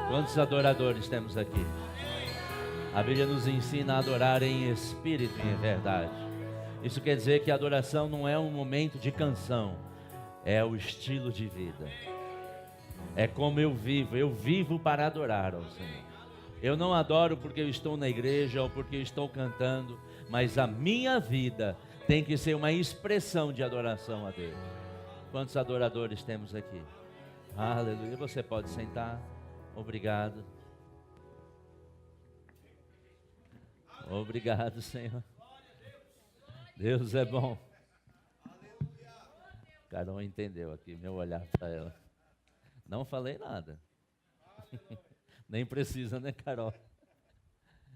Quantos adoradores temos aqui? A Bíblia nos ensina a adorar em espírito e em verdade. Isso quer dizer que a adoração não é um momento de canção, é o estilo de vida. É como eu vivo para adorar ao Senhor. Eu não adoro porque eu estou na igreja ou porque eu estou cantando, mas a minha vida tem que ser uma expressão de adoração a Deus. Quantos adoradores temos aqui? Aleluia. Você pode sentar. Obrigado. Obrigado, Senhor. Deus é bom. Carol entendeu aqui meu olhar para ela. Não falei nada. Nem precisa, né, Carol?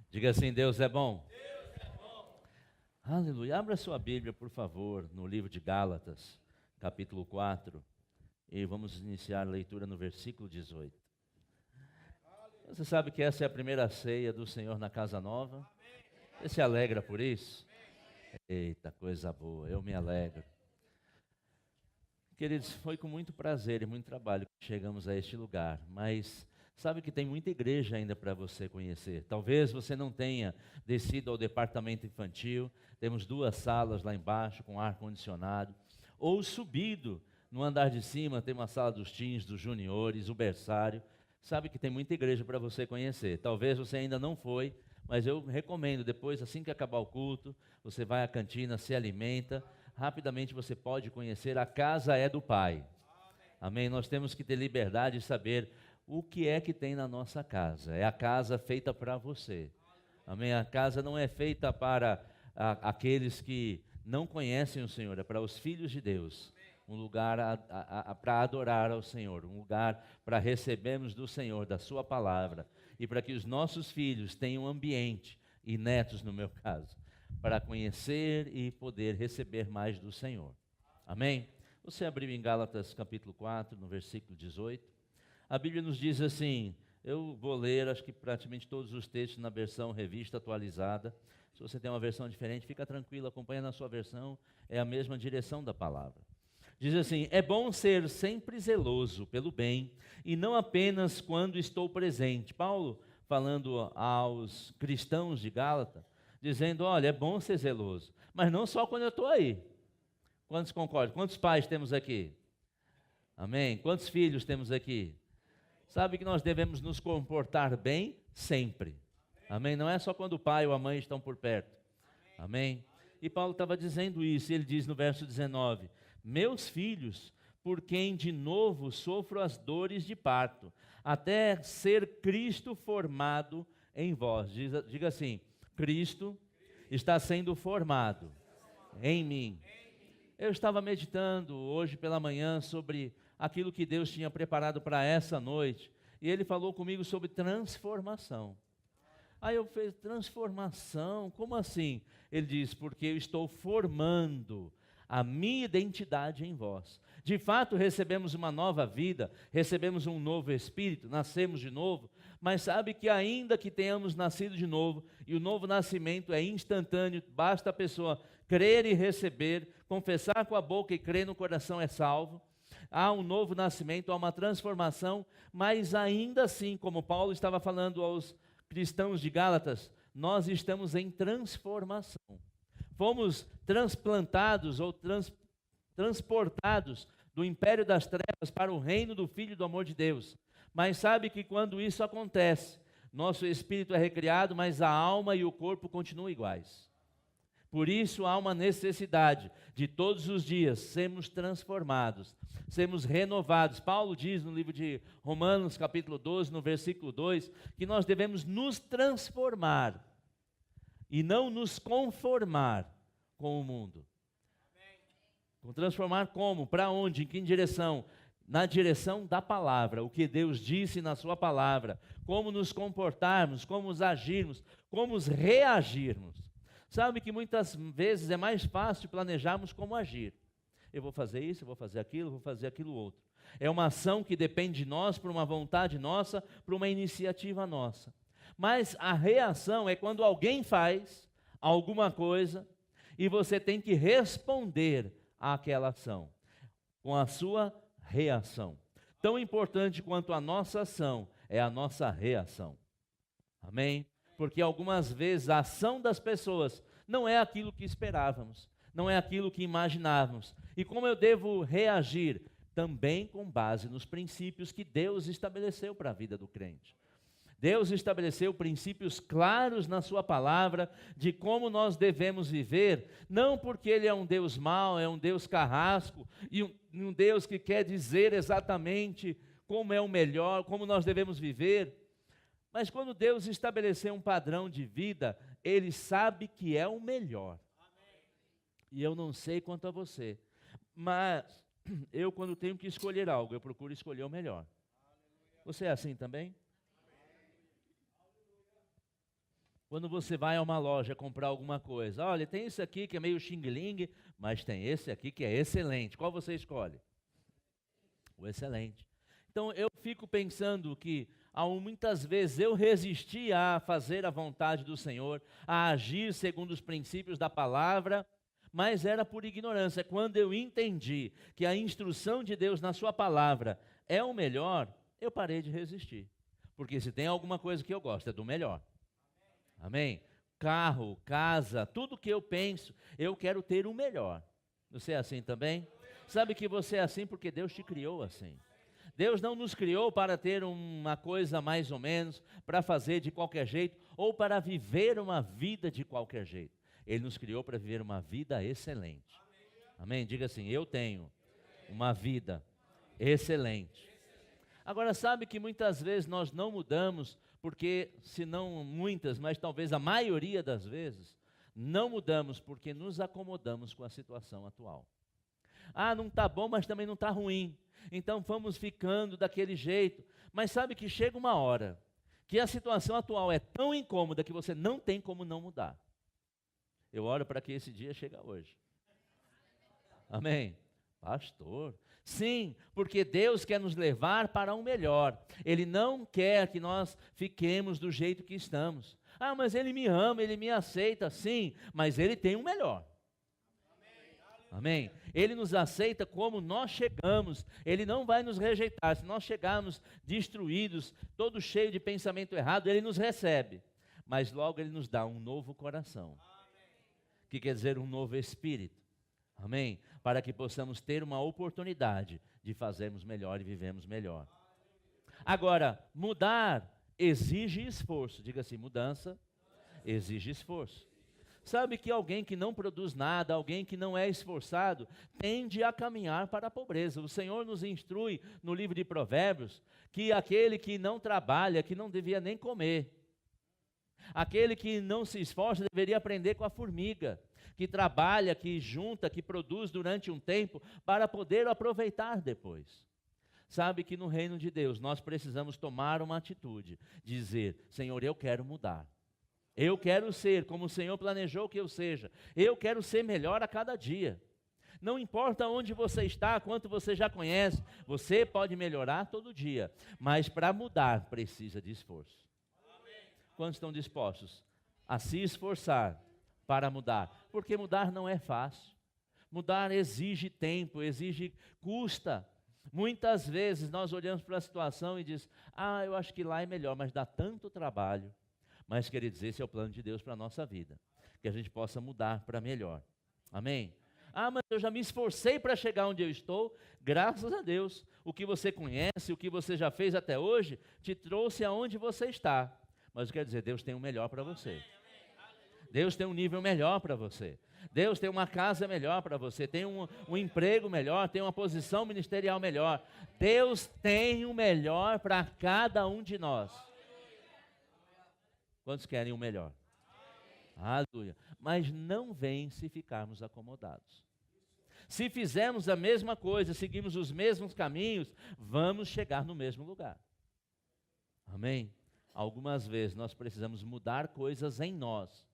Diga assim: Deus é bom. Deus é bom. Aleluia. Abra sua Bíblia, por favor, no livro de Gálatas, capítulo 4. E vamos iniciar a leitura no versículo 18. Você sabe que essa é a primeira ceia do Senhor na casa nova? Você se alegra por isso? Eita, coisa boa, eu me alegro. Queridos, foi com muito prazer e muito trabalho que chegamos a este lugar, mas sabe que tem muita igreja ainda para você conhecer. Talvez você não tenha descido ao departamento infantil, temos 2 salas lá embaixo com ar-condicionado, ou subido no andar de cima, tem uma sala dos teens, dos juniores, o berçário. Sabe que tem muita igreja para você conhecer. Talvez você ainda não foi, mas eu recomendo, depois, assim que acabar o culto, você vai à cantina, se alimenta, rapidamente você pode conhecer. A casa é do Pai. Amém? Nós temos que ter liberdade de saber o que é que tem na nossa casa. É a casa feita para você. Amém? A casa não é feita para aqueles que não conhecem o Senhor, é para os filhos de Deus. Um lugar para adorar ao Senhor, um lugar para recebermos do Senhor, da sua palavra, e para que os nossos filhos tenham ambiente, e netos no meu caso, para conhecer e poder receber mais do Senhor. Amém? Você abriu em Gálatas capítulo 4, no versículo 18, a Bíblia nos diz assim, eu vou ler acho que praticamente todos os textos na versão revista atualizada. Se você tem uma versão diferente, fica tranquilo, acompanha na sua versão, é a mesma direção da palavra. Diz assim: é bom ser sempre zeloso pelo bem, e não apenas quando estou presente. Paulo falando aos cristãos de Gálatas, dizendo, olha, é bom ser zeloso, mas não só quando eu estou aí. Quantos concordam? Quantos pais temos aqui? Amém? Quantos filhos temos aqui? Sabe que nós devemos nos comportar bem sempre. Amém? Não é só quando o pai ou a mãe estão por perto. Amém? E Paulo estava dizendo isso, ele diz no verso 19, meus filhos, por quem de novo sofro as dores de parto, até ser Cristo formado em vós. Diga assim, Cristo está sendo formado em mim. Eu estava meditando hoje pela manhã sobre aquilo que Deus tinha preparado para essa noite, e Ele falou comigo sobre transformação. Aí eu fiz, transformação, como assim? Ele diz, porque eu estou formando a minha identidade em vós. De fato, recebemos uma nova vida, recebemos um novo espírito, nascemos de novo, mas sabe que ainda que tenhamos nascido de novo, e o novo nascimento é instantâneo, basta a pessoa crer e receber, confessar com a boca e crer no coração é salvo. Há um novo nascimento, há uma transformação, mas ainda assim, como Paulo estava falando aos cristãos de Gálatas, nós estamos em transformação. Fomos transplantados ou transportados do império das trevas para o reino do Filho do amor de Deus. Mas sabe que quando isso acontece, nosso espírito é recriado, mas a alma e o corpo continuam iguais. Por isso há uma necessidade de todos os dias sermos transformados, sermos renovados. Paulo diz no livro de Romanos, capítulo 12, no versículo 2, que nós devemos nos transformar e não nos conformar com o mundo. Amém. Transformar como? Para onde? Em que direção? Na direção da palavra, o que Deus disse na sua palavra, como nos comportarmos, como agirmos, como reagirmos. Sabe que muitas vezes é mais fácil planejarmos como agir. Eu vou fazer isso, eu vou fazer aquilo, vou fazer aquilo outro. É uma ação que depende de nós, por uma vontade nossa, por uma iniciativa nossa. Mas a reação é quando alguém faz alguma coisa e você tem que responder àquela ação, com a sua reação. Tão importante quanto a nossa ação é a nossa reação. Amém? Porque algumas vezes a ação das pessoas não é aquilo que esperávamos, não é aquilo que imaginávamos. E como eu devo reagir? Também com base nos princípios que Deus estabeleceu para a vida do crente. Deus estabeleceu princípios claros na sua palavra de como nós devemos viver, não porque Ele é um Deus mau, é um Deus carrasco, e um Deus que quer dizer exatamente como é o melhor, como nós devemos viver, mas quando Deus estabeleceu um padrão de vida, Ele sabe que é o melhor. E eu não sei quanto a você, mas eu quando tenho que escolher algo, eu procuro escolher o melhor. Você é assim também? Quando você vai a uma loja comprar alguma coisa, olha, tem esse aqui que é meio xing-ling, mas tem esse aqui que é excelente. Qual você escolhe? O excelente. Então eu fico pensando que muitas vezes eu resisti a fazer a vontade do Senhor, a agir segundo os princípios da palavra, mas era por ignorância. Quando eu entendi que a instrução de Deus na sua palavra é o melhor, eu parei de resistir. Porque se tem alguma coisa que eu gosto, é do melhor. Amém? Carro, casa, tudo que eu penso, eu quero ter o melhor. Você é assim também? Sabe que você é assim porque Deus te criou assim. Deus não nos criou para ter uma coisa mais ou menos, para fazer de qualquer jeito, ou para viver uma vida de qualquer jeito. Ele nos criou para viver uma vida excelente. Amém? Diga assim, eu tenho uma vida excelente. Agora, sabe que muitas vezes nós não mudamos, porque, se não muitas, mas talvez a maioria das vezes, não mudamos porque nos acomodamos com a situação atual. Não está bom, mas também não está ruim. Então vamos ficando daquele jeito. Mas sabe que chega uma hora que a situação atual é tão incômoda que você não tem como não mudar. Eu oro para que esse dia chegue hoje. Amém? Pastor, sim, porque Deus quer nos levar para um melhor. Ele não quer que nós fiquemos do jeito que estamos. Mas Ele me ama, Ele me aceita, sim, mas Ele tem um melhor. Amém? Ele nos aceita como nós chegamos, Ele não vai nos rejeitar. Se nós chegarmos destruídos, todo cheio de pensamento errado, Ele nos recebe. Mas logo Ele nos dá um novo coração, que quer dizer um novo espírito. Amém? Para que possamos ter uma oportunidade de fazermos melhor e vivermos melhor. Agora, mudar exige esforço. Diga assim, mudança exige esforço. Sabe que alguém que não produz nada, alguém que não é esforçado, tende a caminhar para a pobreza. O Senhor nos instrui no livro de Provérbios que aquele que não trabalha, que não devia nem comer. Aquele que não se esforça deveria aprender com a formiga, que trabalha, que junta, que produz durante um tempo para poder aproveitar depois. Sabe que no reino de Deus nós precisamos tomar uma atitude, dizer, Senhor, eu quero mudar. Eu quero ser como o Senhor planejou que eu seja. Eu quero ser melhor a cada dia. Não importa onde você está, quanto você já conhece, você pode melhorar todo dia. Mas para mudar precisa de esforço. Quantos estão dispostos a se esforçar para mudar? Porque mudar não é fácil. Mudar exige tempo, custa. Muitas vezes nós olhamos para a situação e diz, eu acho que lá é melhor, mas dá tanto trabalho. Mas, queridos, esse é o plano de Deus para a nossa vida, que a gente possa mudar para melhor. Amém? Mas eu já me esforcei para chegar onde eu estou. Graças a Deus, o que você conhece, o que você já fez até hoje, te trouxe aonde você está. Mas eu quero dizer, Deus tem o melhor para você. Deus tem um nível melhor para você. Deus tem uma casa melhor para você, tem um emprego melhor, tem uma posição ministerial melhor. Deus tem o melhor para cada um de nós. Quantos querem o melhor? Aleluia. Mas não vem se ficarmos acomodados. Se fizermos a mesma coisa, seguimos os mesmos caminhos, vamos chegar no mesmo lugar. Amém? Algumas vezes nós precisamos mudar coisas em nós.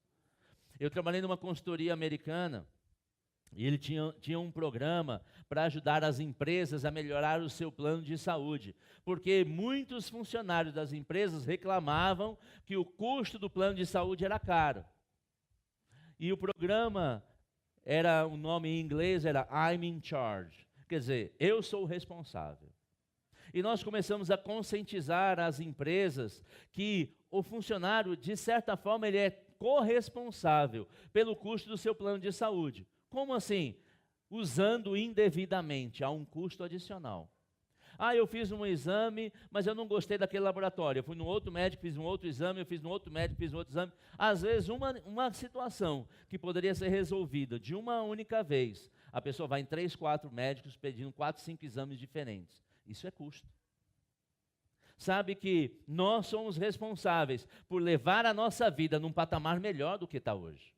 Eu trabalhei numa consultoria americana e ele tinha um programa para ajudar as empresas a melhorar o seu plano de saúde, porque muitos funcionários das empresas reclamavam que o custo do plano de saúde era caro. E o programa o nome em inglês era I'm in charge, quer dizer, eu sou o responsável. E nós começamos a conscientizar as empresas que o funcionário, de certa forma, ele é corresponsável pelo custo do seu plano de saúde. Como assim? Usando indevidamente, há um custo adicional. Eu fiz um exame, mas eu não gostei daquele laboratório. Eu fui num outro médico, fiz um outro exame, eu fiz num outro médico, fiz um outro exame. Às vezes, uma situação que poderia ser resolvida de uma única vez, a pessoa vai em 3, 4 médicos pedindo 4, 5 exames diferentes. Isso é custo. Sabe que nós somos responsáveis por levar a nossa vida num patamar melhor do que está hoje.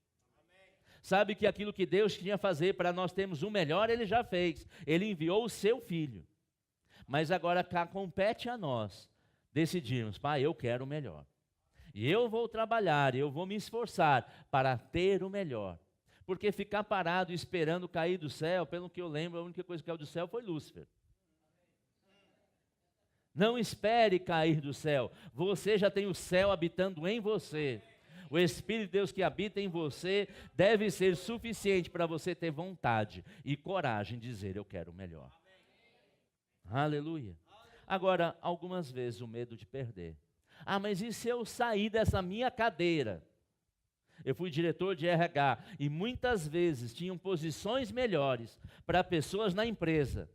Sabe que aquilo que Deus tinha a fazer para nós termos o melhor, Ele já fez. Ele enviou o seu Filho. Mas agora compete a nós decidirmos, Pai, eu quero o melhor. E eu vou trabalhar, eu vou me esforçar para ter o melhor. Porque ficar parado esperando cair do céu, pelo que eu lembro, a única coisa que caiu do céu foi Lúcifer. Não espere cair do céu. Você já tem o céu habitando em você. O Espírito de Deus que habita em você deve ser suficiente para você ter vontade e coragem de dizer, eu quero o melhor. Aleluia. Agora, algumas vezes o medo de perder. Mas e se eu sair dessa minha cadeira? Eu fui diretor de RH e muitas vezes tinham posições melhores para pessoas na empresa.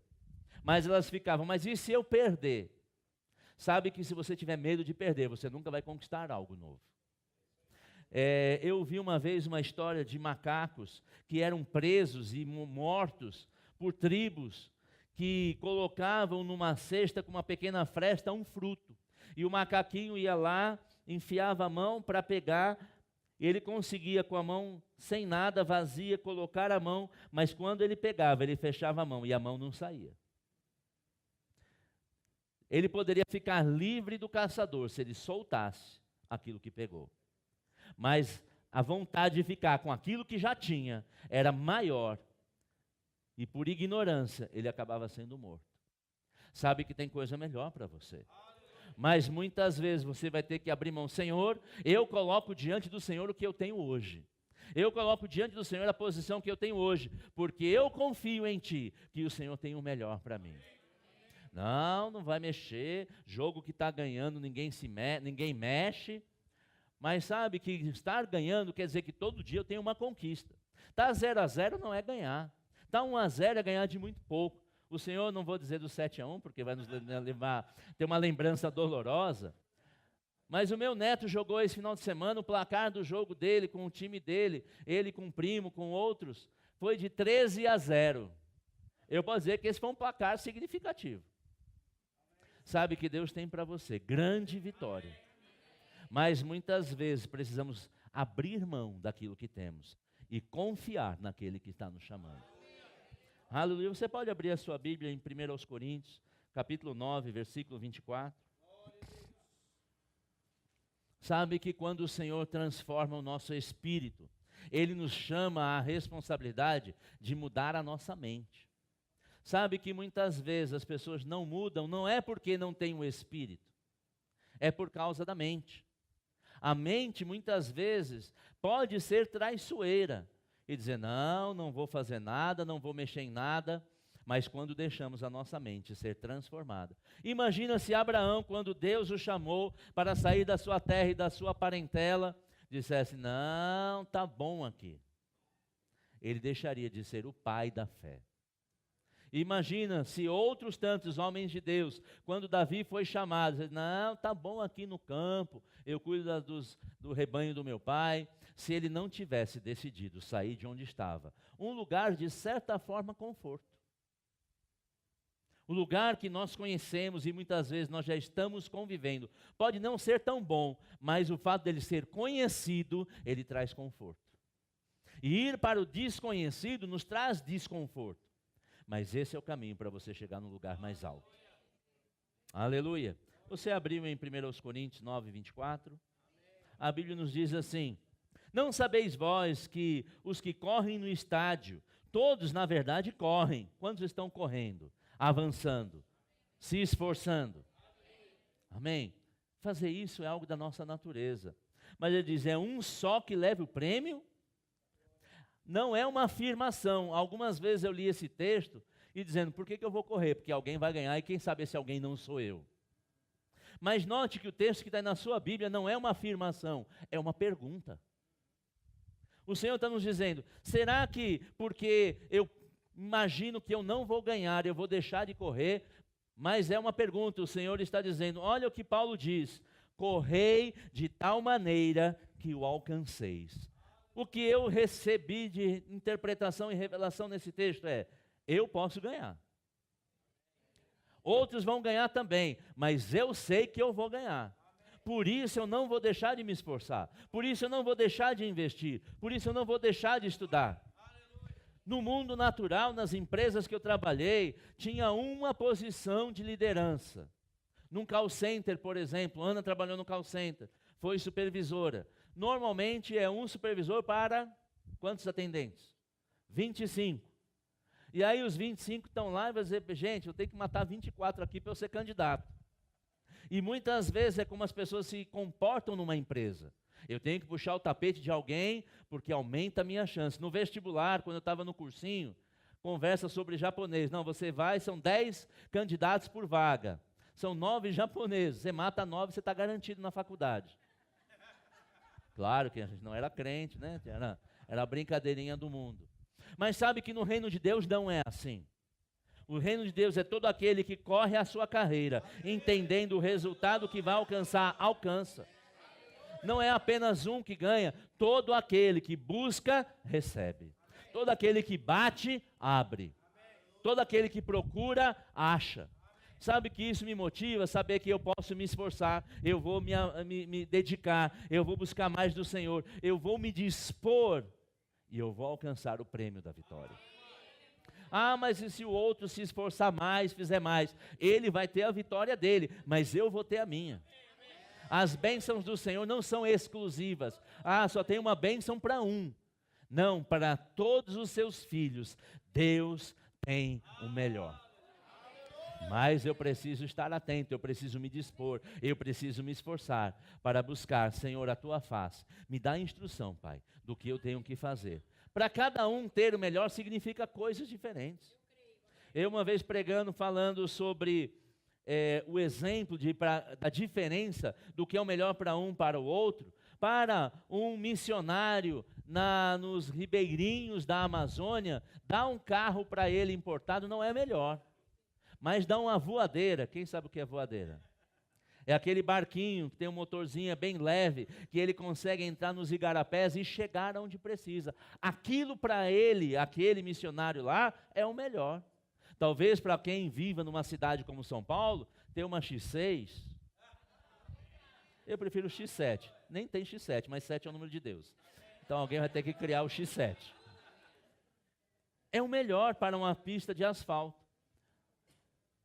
Mas elas ficavam, mas e se eu perder? Sabe que se você tiver medo de perder, você nunca vai conquistar algo novo. Eu vi uma vez uma história de macacos que eram presos e mortos por tribos que colocavam numa cesta com uma pequena fresta um fruto. E o macaquinho ia lá, enfiava a mão para pegar, ele conseguia com a mão sem nada, vazia, colocar a mão, mas quando ele pegava, ele fechava a mão e a mão não saía. Ele poderia ficar livre do caçador se ele soltasse aquilo que pegou. Mas a vontade de ficar com aquilo que já tinha era maior. E por ignorância, ele acabava sendo morto. Sabe que tem coisa melhor para você. Mas muitas vezes você vai ter que abrir mão. Senhor, eu coloco diante do Senhor o que eu tenho hoje. Eu coloco diante do Senhor a posição que eu tenho hoje. Porque eu confio em Ti, que o Senhor tem o melhor para mim. Não vai mexer. Jogo que está ganhando, ninguém mexe. Mas sabe que estar ganhando quer dizer que todo dia eu tenho uma conquista. Está 0-0 não é ganhar. Está 1-0 é ganhar de muito pouco. O Senhor, não vou dizer do 7-1, porque vai nos levar, ter uma lembrança dolorosa. Mas o meu neto jogou esse final de semana, o placar do jogo dele, com o time dele, ele com o primo, com outros, foi de 13-0. Eu posso dizer que esse foi um placar significativo. Sabe que Deus tem para você grande vitória. Mas muitas vezes precisamos abrir mão daquilo que temos e confiar naquele que está nos chamando. Aleluia. Você pode abrir a sua Bíblia em 1 Coríntios, capítulo 9, versículo 24. Sabe que quando o Senhor transforma o nosso espírito, Ele nos chama à responsabilidade de mudar a nossa mente. Sabe que muitas vezes as pessoas não mudam, não é porque não têm o espírito, é por causa da mente. A mente muitas vezes pode ser traiçoeira. E dizer, não vou fazer nada, não vou mexer em nada, mas quando deixamos a nossa mente ser transformada. Imagina se Abraão, quando Deus o chamou para sair da sua terra e da sua parentela, dissesse, não, tá bom aqui. Ele deixaria de ser o pai da fé. Imagina se outros tantos homens de Deus, quando Davi foi chamado, disse, não, tá bom aqui no campo, eu cuido do rebanho do meu pai. Se ele não tivesse decidido sair de onde estava, um lugar de certa forma conforto. O lugar que nós conhecemos e muitas vezes nós já estamos convivendo, pode não ser tão bom, mas o fato dele ser conhecido, ele traz conforto. E ir para o desconhecido nos traz desconforto. Mas esse é o caminho para você chegar no lugar mais alto. Aleluia. Você abriu em 1 Coríntios 9, 24. A Bíblia nos diz assim, não sabeis vós que os que correm no estádio, todos na verdade correm. Quantos estão correndo? Avançando, se esforçando. Amém? Fazer isso é algo da nossa natureza. Mas ele diz, é um só que leva o prêmio? Não é uma afirmação. Algumas vezes eu li esse texto e dizendo, por que eu vou correr? Porque alguém vai ganhar e quem sabe esse alguém não sou eu. Mas note que o texto que está na sua Bíblia não é uma afirmação, é uma pergunta. O Senhor está nos dizendo, será que porque eu imagino que eu não vou ganhar, eu vou deixar de correr? Mas é uma pergunta, o Senhor está dizendo, olha o que Paulo diz, correi de tal maneira que o alcanceis. O que eu recebi de interpretação e revelação nesse texto é, eu posso ganhar. Outros vão ganhar também, mas eu sei que eu vou ganhar. Por isso eu não vou deixar de me esforçar. Por isso eu não vou deixar de investir. Por isso eu não vou deixar de estudar. No mundo natural, nas empresas que eu trabalhei, tinha uma posição de liderança. Num call center, por exemplo, Ana trabalhou no call center, foi supervisora. Normalmente é um supervisor para quantos atendentes? 25. E aí os 25 estão lá e vão dizer, gente, eu tenho que matar 24 aqui para eu ser candidato. E muitas vezes é como as pessoas se comportam numa empresa. Eu tenho que puxar o tapete de alguém porque aumenta a minha chance. No vestibular, quando eu estava no cursinho, conversa sobre japonês. Não, você vai, são 10 candidatos por vaga. São 9 japoneses. Você mata 9, você está garantido na faculdade. Claro que a gente não era crente, né? Era a brincadeirinha do mundo. Mas sabe que no reino de Deus não é assim. O reino de Deus é todo aquele que corre a sua carreira, entendendo o resultado que vai alcançar, alcança. Não é apenas um que ganha, todo aquele que busca, recebe. Todo aquele que bate, abre. Todo aquele que procura, acha. Sabe que isso me motiva, saber que eu posso me esforçar, eu vou me dedicar, eu vou buscar mais do Senhor, eu vou me dispor e eu vou alcançar o prêmio da vitória. Ah, mas e se o outro se esforçar mais, fizer mais? Ele vai ter a vitória dele, mas eu vou ter a minha. As bênçãos do Senhor não são exclusivas. Ah, só tem uma bênção para um. Não, para todos os seus filhos, Deus tem o melhor. Mas eu preciso estar atento, eu preciso me dispor, eu preciso me esforçar para buscar, Senhor, a Tua face. Me dá instrução, Pai, do que eu tenho que fazer. Para cada um ter o melhor significa coisas diferentes. Eu uma vez pregando, falando sobre o exemplo da diferença do que é o melhor para um para o outro, para um missionário nos ribeirinhos da Amazônia, dar um carro para ele importado não é melhor. Mas dá uma voadeira. Quem sabe o que é voadeira? É aquele barquinho que tem um motorzinho, é bem leve, que ele consegue entrar nos igarapés e chegar onde precisa. Aquilo para ele, aquele missionário lá, é o melhor. Talvez para quem viva numa cidade como São Paulo, ter uma X6. Eu prefiro o X7. Nem tem X7, mas 7 é o número de Deus. Então alguém vai ter que criar o X7. É o melhor para uma pista de asfalto.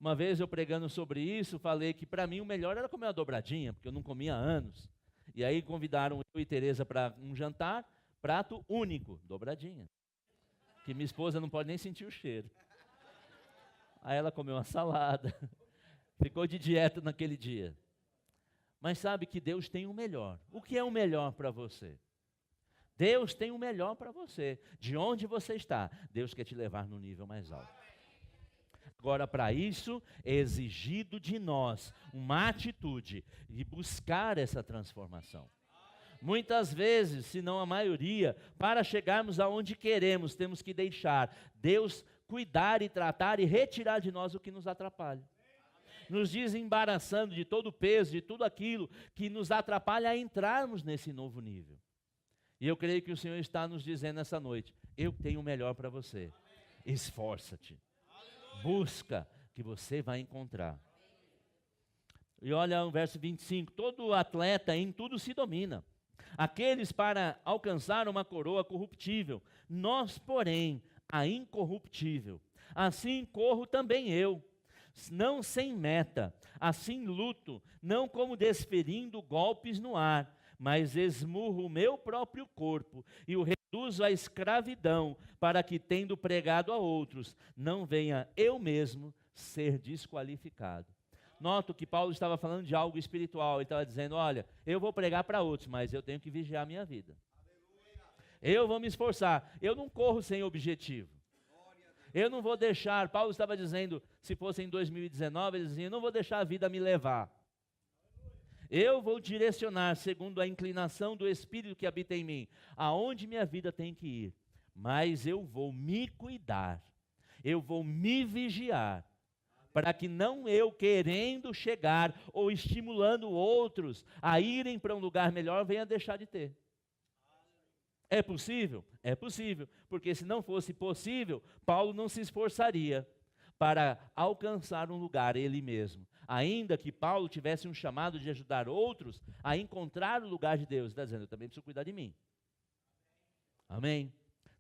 Uma vez eu pregando sobre isso, falei que para mim o melhor era comer uma dobradinha, porque eu não comia há anos. E aí convidaram eu e Tereza para um jantar, prato único, dobradinha. Que minha esposa não pode nem sentir o cheiro. Aí ela comeu uma salada, ficou de dieta naquele dia. Mas sabe que Deus tem o melhor. O que é o melhor para você? Deus tem o melhor para você. De onde você está, Deus quer te levar no nível mais alto. Agora, para isso, é exigido de nós uma atitude de buscar essa transformação. Muitas vezes, se não a maioria, para chegarmos aonde queremos, temos que deixar Deus cuidar e tratar e retirar de nós o que nos atrapalha. Nos desembaraçando de todo o peso, de tudo aquilo que nos atrapalha a entrarmos nesse novo nível. E eu creio que o Senhor está nos dizendo essa noite, eu tenho o melhor para você. Esforça-te. Busca, que você vai encontrar. E olha o verso 25, todo atleta em tudo se domina. Aqueles para alcançar uma coroa corruptível, nós, porém, a incorruptível. Assim corro também eu, não sem meta, assim luto, não como desferindo golpes no ar, mas esmurro o meu próprio corpo e o reduzo à escravidão, para que, tendo pregado a outros, não venha eu mesmo ser desqualificado. Noto que Paulo estava falando de algo espiritual, ele estava dizendo, olha, eu vou pregar para outros, mas eu tenho que vigiar a minha vida. Eu vou me esforçar, eu não corro sem objetivo. Eu não vou deixar, Paulo estava dizendo, se fosse em 2019, ele dizia, eu não vou deixar a vida me levar. Eu vou direcionar segundo a inclinação do Espírito que habita em mim, aonde minha vida tem que ir. Mas eu vou me cuidar, eu vou me vigiar, para que não eu querendo chegar ou estimulando outros a irem para um lugar melhor, venha deixar de ter. É possível? É possível, porque se não fosse possível, Paulo não se esforçaria para alcançar um lugar ele mesmo. Ainda que Paulo tivesse um chamado de ajudar outros a encontrar o lugar de Deus, está dizendo, eu também preciso cuidar de mim. Amém?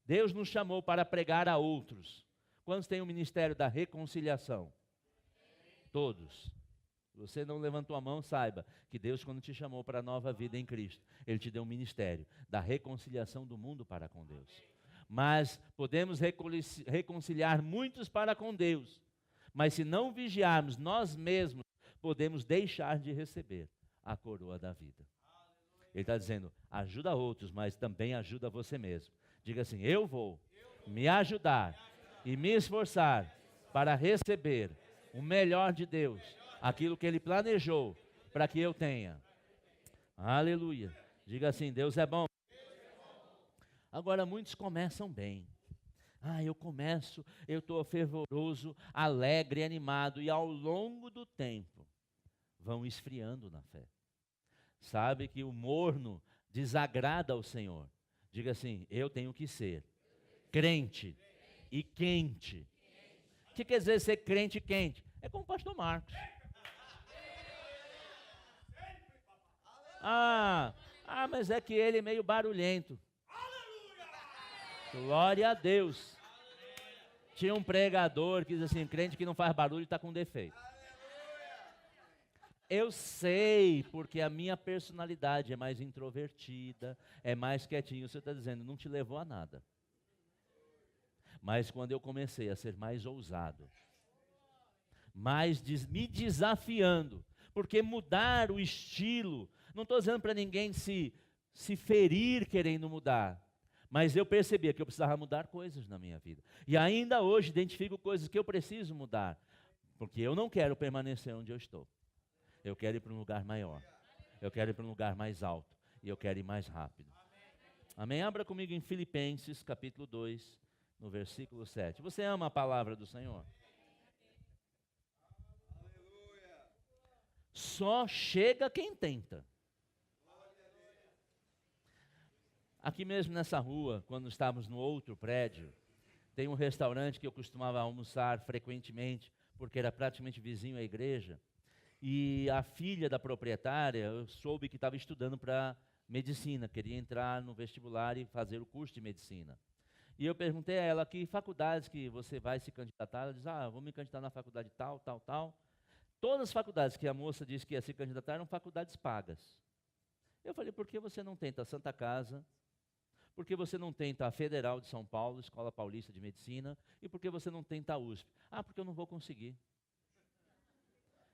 Deus nos chamou para pregar a outros. Quantos têm o ministério da reconciliação? Todos. Se você não levantou a mão, saiba que Deus, quando te chamou para a nova vida em Cristo, Ele te deu um ministério da reconciliação do mundo para com Deus. Mas podemos reconciliar muitos para com Deus, mas se não vigiarmos nós mesmos, podemos deixar de receber a coroa da vida. Ele está dizendo, ajuda outros, mas também ajuda você mesmo. Diga assim, eu vou me ajudar e me esforçar para receber o melhor de Deus, aquilo que Ele planejou para que eu tenha. Aleluia. Diga assim, Deus é bom. Agora muitos começam bem. Eu estou fervoroso, alegre, animado, e ao longo do tempo vão esfriando na fé. Sabe que o morno desagrada ao Senhor. Diga assim, eu tenho que ser crente e quente. O que quer dizer ser crente e quente? É como o pastor Marcos. Mas é que ele é meio barulhento. Glória a Deus. Tinha um pregador que diz assim, crente que não faz barulho está com defeito. Eu sei, porque a minha personalidade é mais introvertida, é mais quietinho. Você está dizendo, não te levou a nada. Mas quando eu comecei a ser mais ousado, me desafiando, porque mudar o estilo, não estou dizendo para ninguém se ferir querendo mudar, mas eu percebia que eu precisava mudar coisas na minha vida. E ainda hoje identifico coisas que eu preciso mudar, porque eu não quero permanecer onde eu estou. Eu quero ir para um lugar maior, eu quero ir para um lugar mais alto, e eu quero ir mais rápido. Amém? Abra comigo em Filipenses capítulo 2, no versículo 7. Você ama a palavra do Senhor? Só chega quem tenta. Aqui mesmo nessa rua, quando estávamos no outro prédio, tem um restaurante que eu costumava almoçar frequentemente, porque era praticamente vizinho à igreja. E a filha da proprietária, eu soube que estava estudando para medicina, queria entrar no vestibular e fazer o curso de medicina. E eu perguntei a ela que faculdades que você vai se candidatar. Ela disse, vou me candidatar na faculdade tal, tal, tal. Todas as faculdades que a moça disse que ia se candidatar eram faculdades pagas. Eu falei, por que você não tenta a Santa Casa? Por que você não tenta a Federal de São Paulo, Escola Paulista de Medicina? E por que você não tenta a USP? Porque eu não vou conseguir.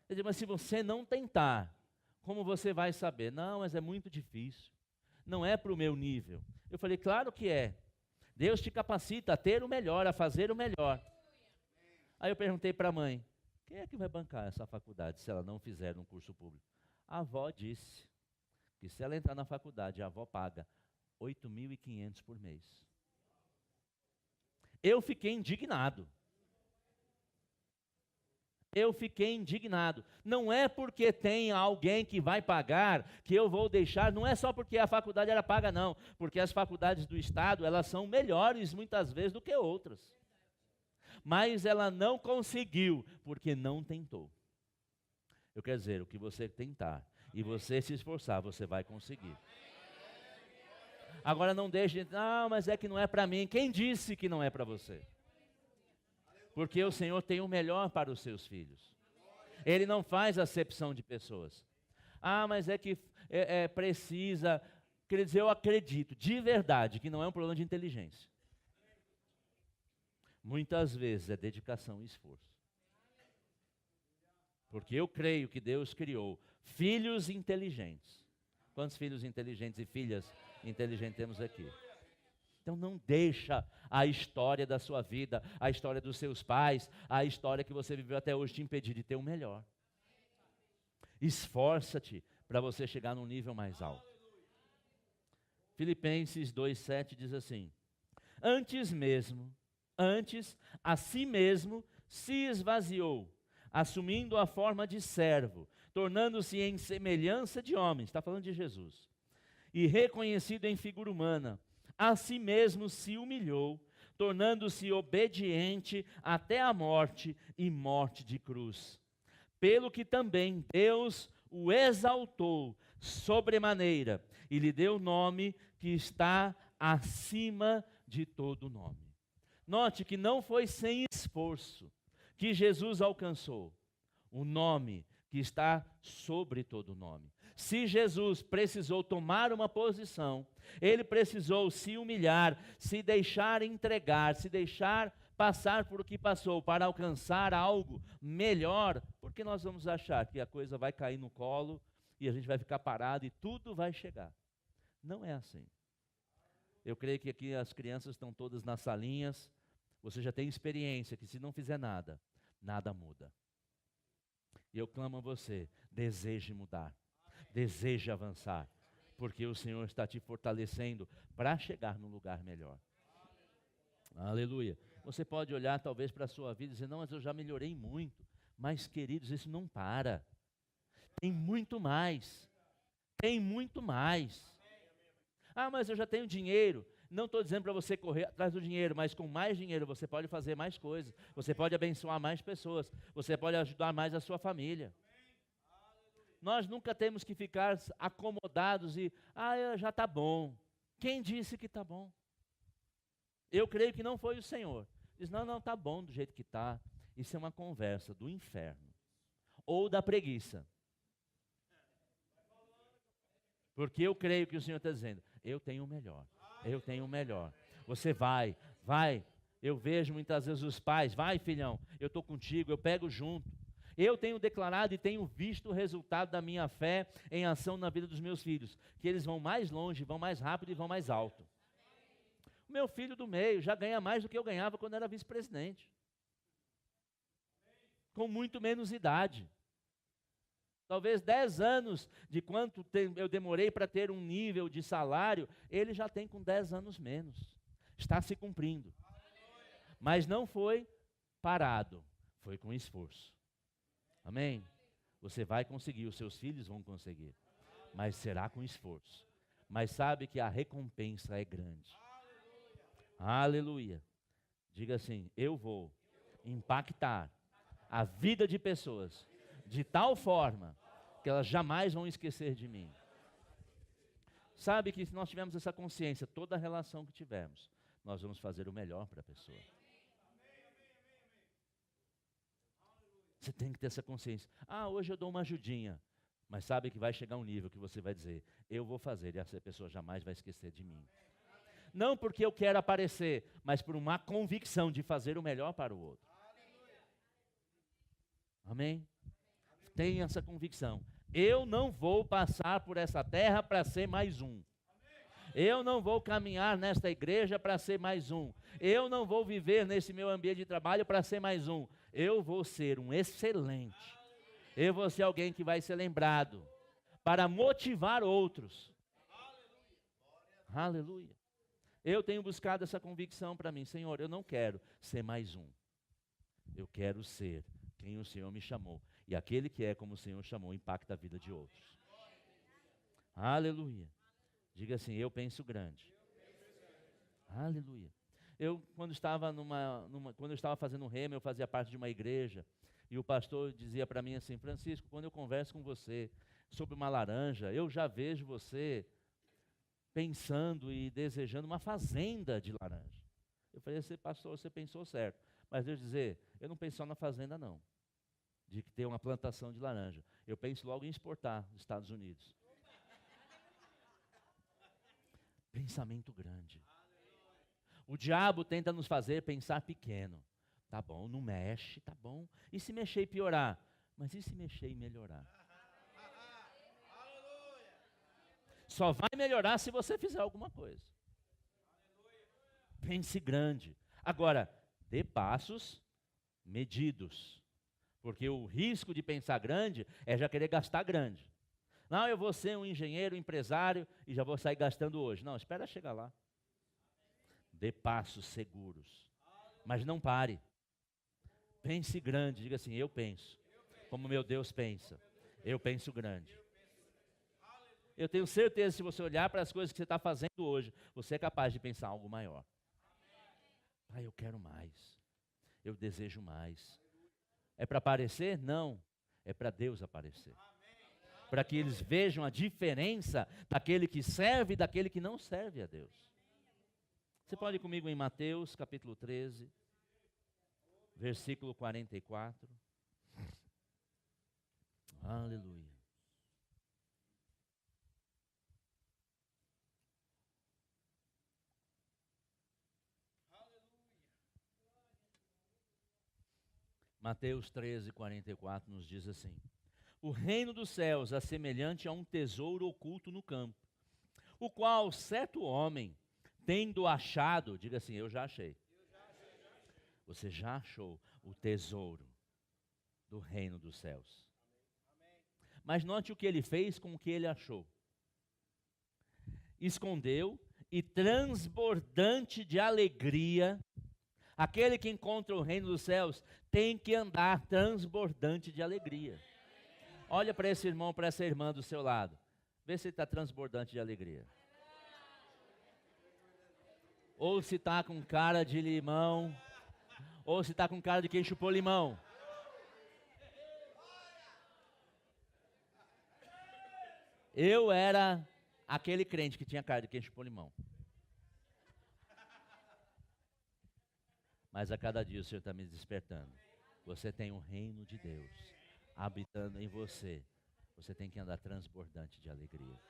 Eu disse, mas se você não tentar, como você vai saber? Não, mas é muito difícil. Não é para o meu nível. Eu falei, claro que é. Deus te capacita a ter o melhor, a fazer o melhor. Aí eu perguntei para a mãe, quem é que vai bancar essa faculdade se ela não fizer um curso público? A avó disse que se ela entrar na faculdade, a avó paga R$ 8.500 por mês. Eu fiquei indignado. Não é porque tem alguém que vai pagar que eu vou deixar, não é só porque a faculdade era paga, não. Porque as faculdades do Estado, elas são melhores muitas vezes do que outras. Mas ela não conseguiu, porque não tentou. Eu quero dizer, o que você tentar e você se esforçar, você vai conseguir. Agora não deixe, mas é que não é para mim. Quem disse que não é para você? Porque o Senhor tem o melhor para os seus filhos. Ele não faz acepção de pessoas. Mas é que precisa. Quer dizer, eu acredito de verdade que não é um problema de inteligência. Muitas vezes é dedicação e esforço. Porque eu creio que Deus criou filhos inteligentes. Quantos filhos inteligentes e filhas inteligentes temos aqui? Então não deixa a história da sua vida, a história dos seus pais, a história que você viveu até hoje te impedir de ter o melhor. Esforça-te para você chegar num nível mais alto. Filipenses 2,7 diz assim: antes a si mesmo se esvaziou, assumindo a forma de servo, tornando-se em semelhança de homens, está falando de Jesus, e reconhecido em figura humana, a si mesmo se humilhou, tornando-se obediente até a morte e morte de cruz. Pelo que também Deus o exaltou sobremaneira e lhe deu o nome que está acima de todo nome. Note que não foi sem esforço que Jesus alcançou o nome que está sobre todo nome. Se Jesus precisou tomar uma posição, ele precisou se humilhar, se deixar entregar, se deixar passar por o que passou para alcançar algo melhor, porque nós vamos achar que a coisa vai cair no colo e a gente vai ficar parado e tudo vai chegar. Não é assim. Eu creio que aqui as crianças estão todas nas salinhas, você já tem experiência que se não fizer nada, nada muda. E eu clamo a você, deseje mudar, deseje avançar, porque o Senhor está te fortalecendo para chegar num lugar melhor. Aleluia. Você pode olhar talvez para a sua vida e dizer, não, mas eu já melhorei muito. Mas, queridos, isso não para. Tem muito mais. Tem muito mais. Ah, mas eu já tenho dinheiro. Não estou dizendo para você correr atrás do dinheiro, mas com mais dinheiro você pode fazer mais coisas. Você pode abençoar mais pessoas. Você pode ajudar mais a sua família. Nós nunca temos que ficar acomodados e, já está bom. Quem disse que está bom? Eu creio que não foi o Senhor. Diz, não, está bom do jeito que está. Isso é uma conversa do inferno. Ou da preguiça. Porque eu creio que o Senhor está dizendo, eu tenho o melhor. Eu tenho o melhor. Você vai. Eu vejo muitas vezes os pais, vai filhão, eu estou contigo, eu pego junto. Eu tenho declarado e tenho visto o resultado da minha fé em ação na vida dos meus filhos. Que eles vão mais longe, vão mais rápido e vão mais alto. O meu filho do meio já ganha mais do que eu ganhava quando era vice-presidente. Com muito menos idade. Talvez 10 anos de quanto eu demorei para ter um nível de salário, ele já tem com 10 anos menos. Está se cumprindo. Mas não foi parado, foi com esforço. Amém? Você vai conseguir, os seus filhos vão conseguir. Mas será com esforço. Mas sabe que a recompensa é grande. Aleluia. Diga assim, eu vou impactar a vida de pessoas de tal forma que elas jamais vão esquecer de mim. Sabe que se nós tivermos essa consciência, toda a relação que tivermos, nós vamos fazer o melhor para a pessoa. Você tem que ter essa consciência. Hoje eu dou uma ajudinha. Mas sabe que vai chegar um nível que você vai dizer, eu vou fazer, e essa pessoa jamais vai esquecer de mim. Não porque eu quero aparecer, mas por uma convicção de fazer o melhor para o outro. Amém? Tenha essa convicção. Eu não vou passar por essa terra para ser mais um. Eu não vou caminhar nesta igreja para ser mais um. Eu não vou viver nesse meu ambiente de trabalho para ser mais um. Eu vou ser um excelente. Eu vou ser alguém que vai ser lembrado para motivar outros. Aleluia. Eu tenho buscado essa convicção para mim. Senhor, eu não quero ser mais um. Eu quero ser quem o Senhor me chamou. E aquele que é como o Senhor chamou, impacta a vida de outros. Aleluia. Diga assim, eu penso grande. Aleluia. Eu, quando eu estava fazendo um rema, eu fazia parte de uma igreja, e o pastor dizia para mim assim, Francisco, quando eu converso com você sobre uma laranja, eu já vejo você pensando e desejando uma fazenda de laranja. Eu falei assim, pastor, você pensou certo. Mas Deus dizer, eu não penso só na fazenda não, de ter uma plantação de laranja. Eu penso logo em exportar dos Estados Unidos. Pensamento grande. O diabo tenta nos fazer pensar pequeno. Tá bom, não mexe, tá bom. E se mexer e piorar? Mas e se mexer e melhorar? Só vai melhorar se você fizer alguma coisa. pense grande. Agora, dê passos medidos. Porque o risco de pensar grande é já querer gastar grande. Não, eu vou ser um engenheiro, um empresário e já vou sair gastando hoje. Não, espera chegar lá. Dê passos seguros. Mas não pare. Pense grande. Diga assim, eu penso. Como meu Deus pensa. Eu penso grande. Eu tenho certeza que se você olhar para as coisas que você está fazendo hoje, você é capaz de pensar algo maior. Eu quero mais. Eu desejo mais. É para aparecer? Não. É para Deus aparecer. Para que eles vejam a diferença daquele que serve e daquele que não serve a Deus. Você pode ir comigo em Mateus, capítulo 13, versículo 44. Aleluia. Mateus 13, 44 nos diz assim: o reino dos céus é semelhante a um tesouro oculto no campo, o qual certo homem, tendo achado, diga assim, eu já achei. Você já achou o tesouro do reino dos céus. Mas note o que ele fez com o que ele achou. Escondeu e transbordante de alegria. Aquele que encontra o reino dos céus tem que andar transbordante de alegria. Olha para esse irmão, para essa irmã do seu lado. Vê se ele está transbordante de alegria. Ou se está com cara de limão. Ou se está com cara de quem chupou limão. Eu era aquele crente que tinha cara de quem chupou limão. Mas a cada dia o Senhor está me despertando. Você tem o reino de Deus habitando em você. Você tem que andar transbordante de alegria.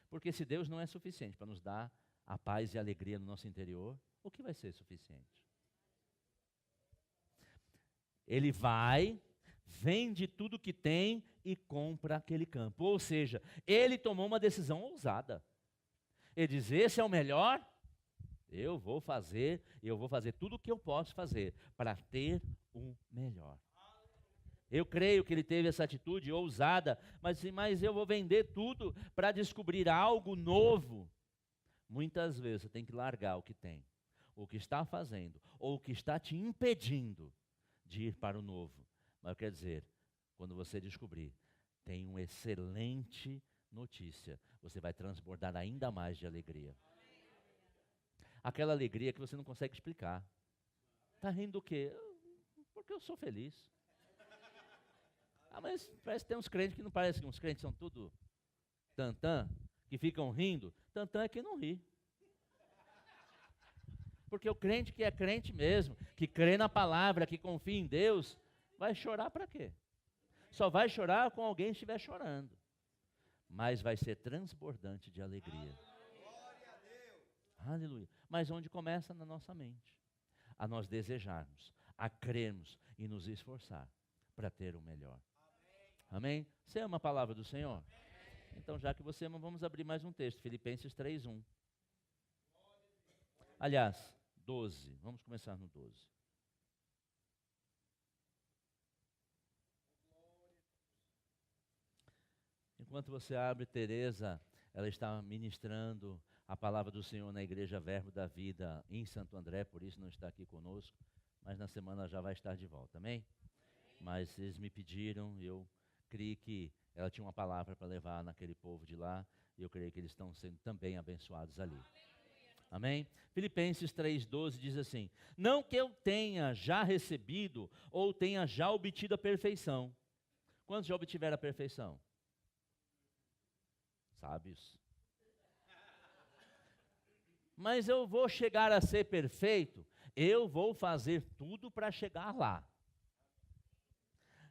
Porque se Deus não é suficiente para nos dar a paz e a alegria no nosso interior, o que vai ser suficiente? Ele vai, vende tudo que tem e compra aquele campo. Ou seja, ele tomou uma decisão ousada. Ele diz, esse é o melhor, eu vou fazer tudo o que eu posso fazer para ter o melhor. Eu creio que ele teve essa atitude ousada, mas eu vou vender tudo para descobrir algo novo. Muitas vezes você tem que largar o que tem, o que está fazendo, ou o que está te impedindo de ir para o novo. Mas eu quero dizer, quando você descobrir, tem uma excelente notícia. Você vai transbordar ainda mais de alegria. Aquela alegria que você não consegue explicar. Está rindo do quê? Porque eu sou feliz. Mas parece que tem uns crentes que não parecem que uns crentes são tudo tantã, que ficam rindo. Tantã é quem não ri. Porque o crente que é crente mesmo, que crê na palavra, que confia em Deus, vai chorar para quê? Só vai chorar com alguém estiver chorando. Mas vai ser transbordante de alegria. Aleluia. Mas onde começa? Na nossa mente. A nós desejarmos, a crermos e nos esforçar para ter o melhor. Amém? Você ama a palavra do Senhor? Então, já que você ama, vamos abrir mais um texto. Filipenses 3:1. Aliás, 12. Vamos começar no 12. Enquanto você abre, Tereza, ela está ministrando a palavra do Senhor na Igreja Verbo da Vida em Santo André, por isso não está aqui conosco, mas na semana já vai estar de volta, amém? Mas eles me pediram, eu creio que ela tinha uma palavra para levar naquele povo de lá, e eu creio que eles estão sendo também abençoados ali. Amém? Filipenses 3:12 diz assim: não que eu tenha já recebido ou tenha já obtido a perfeição. Quantos já obtiveram a perfeição? Sábios. Mas eu vou chegar a ser perfeito, eu vou fazer tudo para chegar lá.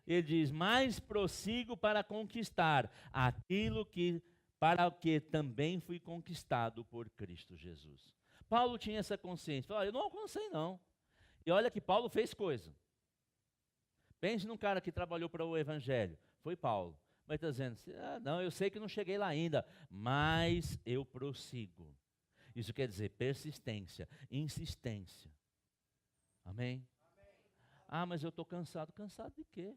Ele diz, mas prossigo para conquistar aquilo que, para o que também fui conquistado por Cristo Jesus. Paulo tinha essa consciência, falou, eu não alcancei não. E olha que Paulo fez coisa. Pense num cara que trabalhou para o Evangelho, foi Paulo. Mas está dizendo, não, eu sei que não cheguei lá ainda, mas eu prossigo. Isso quer dizer persistência, insistência. Amém? Ah, mas eu estou cansado. Cansado de quê?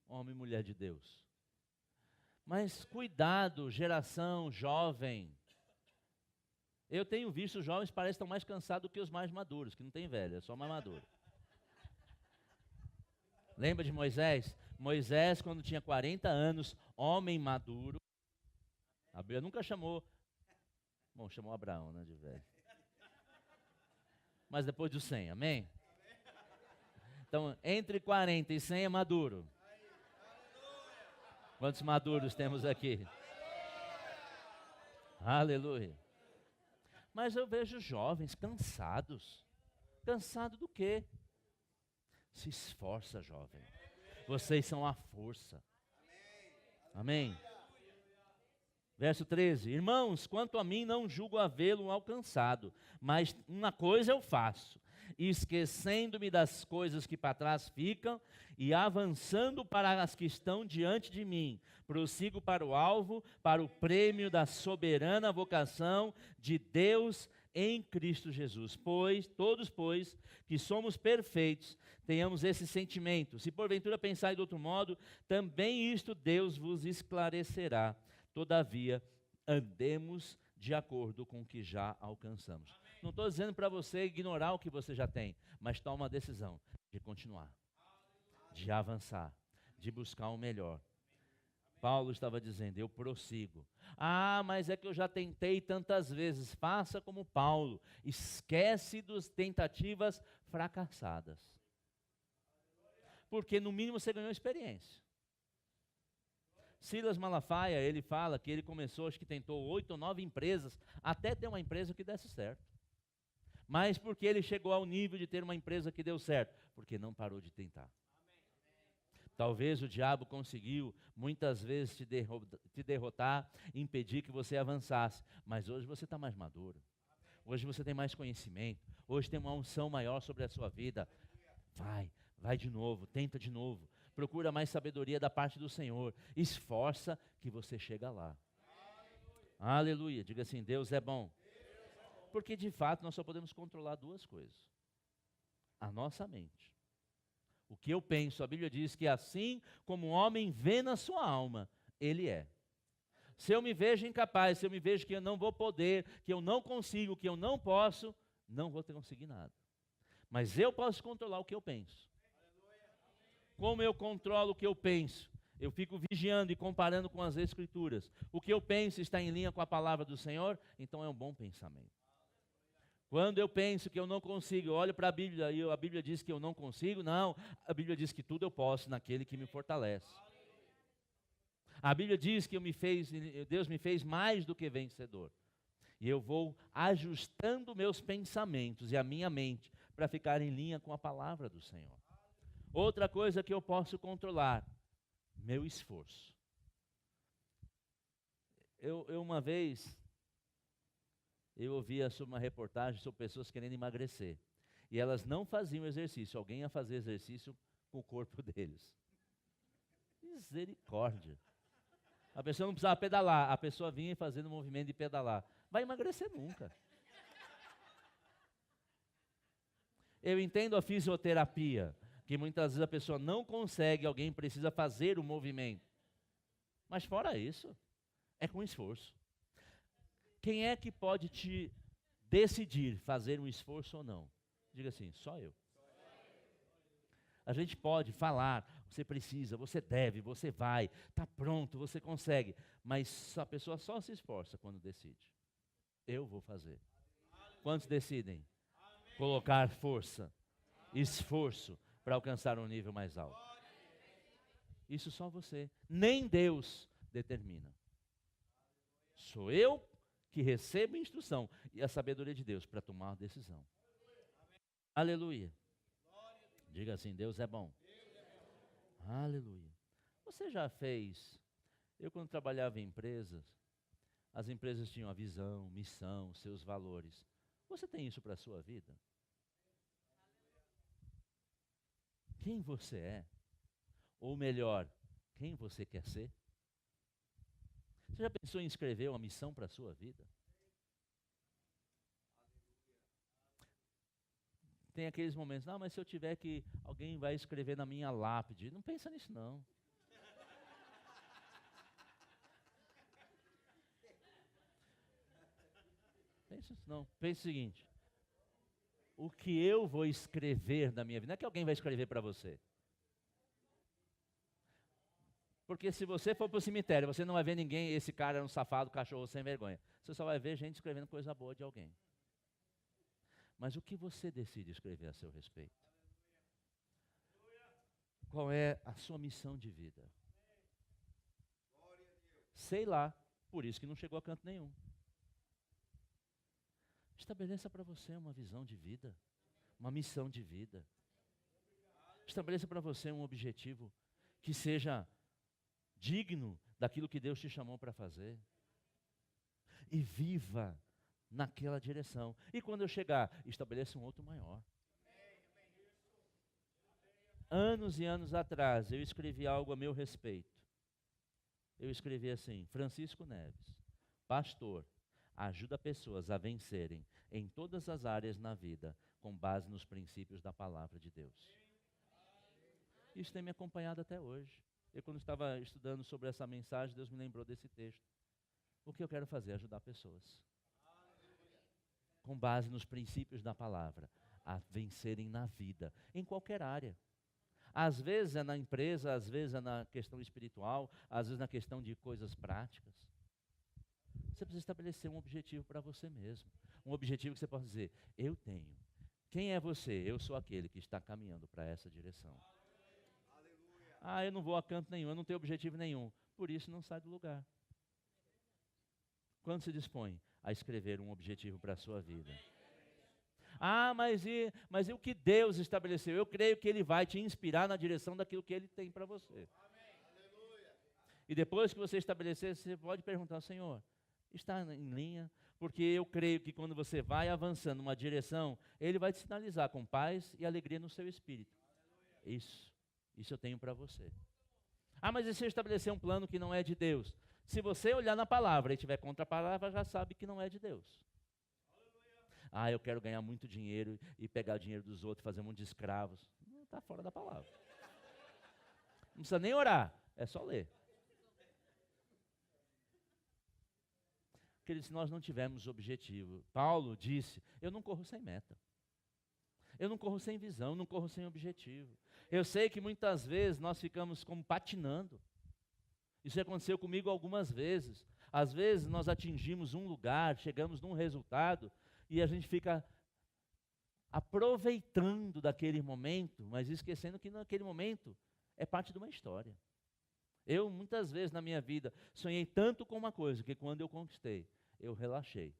Homem e mulher de Deus. Mas cuidado, geração jovem. Eu tenho visto os jovens parecem estar mais cansados do que os mais maduros, que não tem velho, é só mais maduro. Lembra de Moisés? Moisés, quando tinha 40 anos, homem maduro. A Bíblia nunca chamou. Bom, chamou Abraão, né, de velho. Mas depois dos 100, amém? Então, entre 40 e 100 é maduro. Quantos maduros temos aqui? Aleluia. Mas eu vejo jovens cansados. Cansado do quê? Se esforça, jovem. Vocês são a força. Amém? Verso 13. Irmãos, quanto a mim, não julgo havê-lo alcançado, mas uma coisa eu faço, esquecendo-me das coisas que para trás ficam e avançando para as que estão diante de mim, prossigo para o alvo, para o prêmio da soberana vocação de Deus em Cristo Jesus. Todos, que somos perfeitos, tenhamos esse sentimento. Se porventura pensai de outro modo, também isto Deus vos esclarecerá. Todavia, andemos de acordo com o que já alcançamos. Amém. Não estou dizendo para você ignorar o que você já tem, mas toma uma decisão de continuar, de avançar, de buscar o melhor. Paulo estava dizendo, eu prossigo. Ah, mas é que eu já tentei tantas vezes. Faça como Paulo, esquece das tentativas fracassadas. Porque no mínimo você ganhou experiência. Silas Malafaia, ele fala que ele começou, acho que tentou 8 ou 9 empresas, até ter uma empresa que desse certo. Mas porque ele chegou ao nível de ter uma empresa que deu certo? Porque não parou de tentar. Talvez o diabo conseguiu muitas vezes te derrotar, impedir que você avançasse, mas hoje você está mais maduro. Hoje você tem mais conhecimento, hoje tem uma unção maior sobre a sua vida. Vai de novo, tenta de novo. Procura mais sabedoria da parte do Senhor. Esforça que você chega lá. Aleluia. Diga assim, Deus é bom. Porque de fato nós só podemos controlar duas coisas. A nossa mente. O que eu penso, a Bíblia diz que assim como o homem vê na sua alma, ele é. Se eu me vejo incapaz, se eu me vejo que eu não vou poder, que eu não consigo, que eu não posso, não vou conseguir nada. Mas eu posso controlar o que eu penso. Como eu controlo o que eu penso? Eu fico vigiando e comparando com as Escrituras. O que eu penso está em linha com a palavra do Senhor, então é um bom pensamento. Quando eu penso que eu não consigo, eu olho para a Bíblia e a Bíblia diz que eu não consigo, não. A Bíblia diz que tudo eu posso naquele que me fortalece. A Bíblia diz que Deus me fez mais do que vencedor. E eu vou ajustando meus pensamentos e a minha mente para ficar em linha com a palavra do Senhor. Outra coisa que eu posso controlar, meu esforço. Uma vez, eu ouvia sobre uma reportagem sobre pessoas querendo emagrecer. E elas não faziam exercício, alguém ia fazer exercício com o corpo deles. Misericórdia. A pessoa não precisava pedalar, a pessoa vinha fazendo o movimento de pedalar. Vai emagrecer nunca. Eu entendo a fisioterapia, que muitas vezes a pessoa não consegue, alguém precisa fazer o movimento. Mas fora isso, é com esforço. Quem é que pode te decidir fazer um esforço ou não? Diga assim, só eu. A gente pode falar, você precisa, você deve, você vai, está pronto, você consegue. Mas a pessoa só se esforça quando decide. Eu vou fazer. Quantos decidem? Colocar força, esforço, para alcançar um nível mais alto. Isso só você. Nem Deus determina. Sou eu que recebo instrução e a sabedoria de Deus para tomar uma decisão. Aleluia. Diga assim, Deus é bom. Aleluia. Você já fez? Eu quando trabalhava em empresas, as empresas tinham a visão, missão, seus valores. Você tem isso para a sua vida? Quem você é? Ou melhor, quem você quer ser? Você já pensou em escrever uma missão para a sua vida? tem aqueles momentos, não, mas se eu tiver que, alguém vai escrever na minha lápide. Não pensa nisso, não. Pensa nisso, não. Pensa o seguinte, o que eu vou escrever na minha vida, não é que alguém vai escrever para você. Porque se você for para o cemitério, você não vai ver ninguém, esse cara é um safado, cachorro sem vergonha. Você só vai ver gente escrevendo coisa boa de alguém. Mas o que você decide escrever a seu respeito? Qual é a sua missão de vida? Sei lá, por isso que não chegou a canto nenhum. Estabeleça para você uma visão de vida, uma missão de vida. Estabeleça para você um objetivo que seja digno daquilo que Deus te chamou para fazer. E viva naquela direção. E quando eu chegar, estabeleça um outro maior. Anos e anos atrás, eu escrevi algo a meu respeito. Eu escrevi assim: Francisco Neves, pastor, ajuda pessoas a vencerem em todas as áreas na vida, com base nos princípios da palavra de Deus. Isso tem me acompanhado até hoje. Eu, quando estava estudando sobre essa mensagem, Deus me lembrou desse texto. O que eu quero fazer? Ajudar pessoas. Com base nos princípios da palavra, a vencerem na vida, em qualquer área. Às vezes é na empresa, às vezes é na questão espiritual, às vezes na questão de coisas práticas. Você precisa estabelecer um objetivo para você mesmo. Um objetivo que você possa dizer, eu tenho. Quem é você? Eu sou aquele que está caminhando para essa direção. Ah, eu não vou a canto nenhum, eu não tenho objetivo nenhum. Por isso não sai do lugar. Quando se dispõe a escrever um objetivo para a sua vida? Ah, mas e o que Deus estabeleceu? Eu creio que Ele vai te inspirar na direção daquilo que Ele tem para você. E depois que você estabelecer, você pode perguntar, Senhor, está em linha? Porque eu creio que quando você vai avançando numa direção, Ele vai te sinalizar com paz e alegria no seu espírito. Isso eu tenho para você. Ah, mas e se eu estabelecer um plano que não é de Deus? Se você olhar na palavra e tiver contra a palavra, já sabe que não é de Deus. Ah, eu quero ganhar muito dinheiro e pegar o dinheiro dos outros, fazer um monte de escravos. Não, está fora da palavra. Não precisa nem orar, é só ler. Queridos, se nós não tivermos objetivo, Paulo disse, eu não corro sem meta. Eu não corro sem visão, não corro sem objetivo. Eu sei que muitas vezes nós ficamos como patinando. Isso aconteceu comigo algumas vezes. Às vezes nós atingimos um lugar, chegamos num resultado e a gente fica aproveitando daquele momento, mas esquecendo que naquele momento é parte de uma história. Eu muitas vezes na minha vida sonhei tanto com uma coisa que quando eu conquistei, eu relaxei.